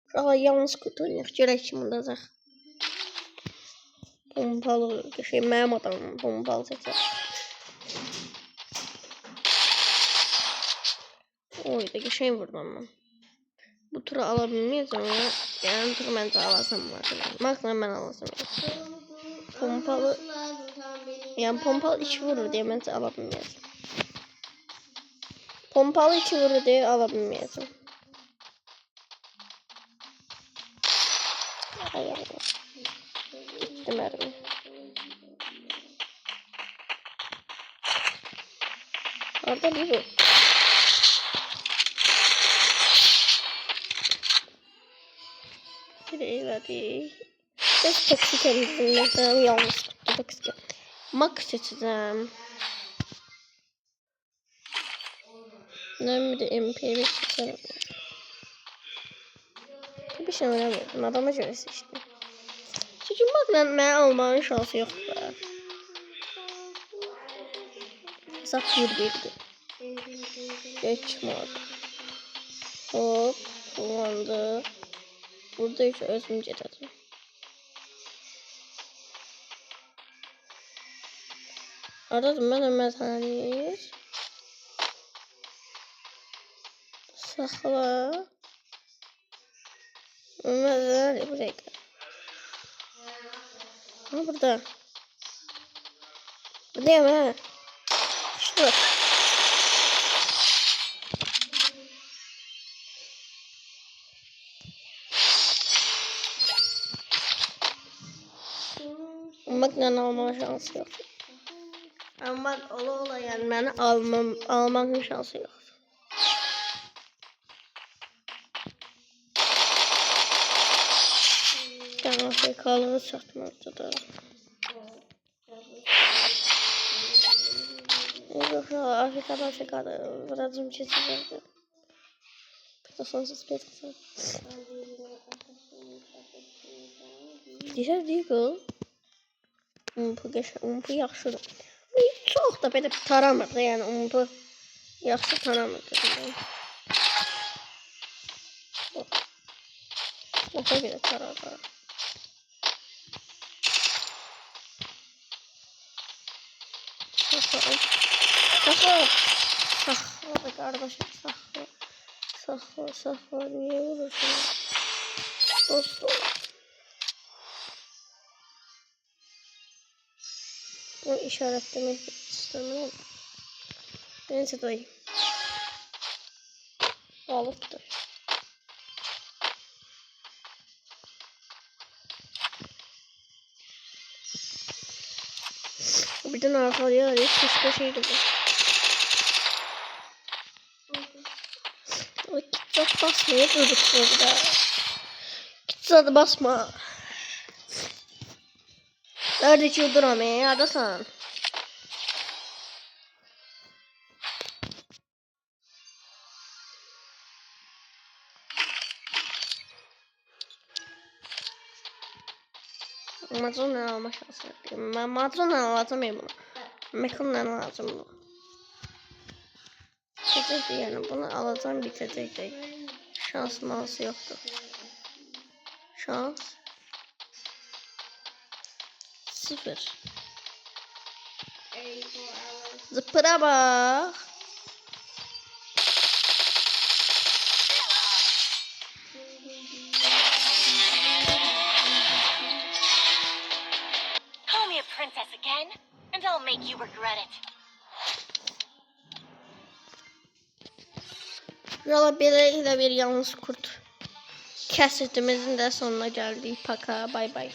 Uşaqlar yalnız kutu oynayaq. Görək kim udacaq. Pompalı şey mənim adamım pompalı seçər. Oy da geçen vurdum ben. Bu turu alabilmeyeceğim ya. Yani turu ben de alasam var. Maksimum ben alasam. Pompalı. Yani pompalı 2 vurur diye ben de alabilmeyeceğim. Pompalı 2 vurur diye alabilmeyeceğim. Ay ay ay. Gitti mermi. Orada bir bu. Hadi. Çok toksik elimizin mesela yalnız kutu toksik. Max seçeceğim. Ne bir de MP5 seçerim. Bir şey oynamıyordum. Adama göre seçtim. Çünkü bak ben almanın şansı yok be. Hesap 1-1'di. Geçmedi. Hop. Kullandı. Burada hiç özüm getirdim. Aradım ben Ömer Tanrı'yır. Sakla. Ömer Tanrı buraya gel. Ha burada. Buradayım ha. Şurada. Makinen alma şansı yok. Ama ola yani ben almanın şansı yok. Ben Afrikalı'nı satmazdı da. Yok ya Afrika'da birazcık çizilirdi. Bir de sonsuz petrol. Diğer değil bu. Umpu yaxşıdır. Çox da belə taramırdı yəni umpu yaxşı taramırdı. Çox belə tarardı. Saxla qardaşım saxla niyə vurursun? Dostum. Bu işaretlemek istemiyorum. Neyse dayı. Balıktır. Birden arkaya arayıp kışta şeydi bu. O kitap basmaya durduk burada. Kitap basma. Nerede çıldıram ya? Adasın. Madonna alma şansı yapayım. Ben Madonna alamayayım bunu. Mekanla lazım bu. Bitecekti yani bunu alacağım bitecekti. Şans malsı yoktu. Şans. 0. Zıpıra bak. Princess again, and I'll make you regret it. Yola bir yalnız kurt. Kesetimizin de sonuna geldik. Paka bay bay.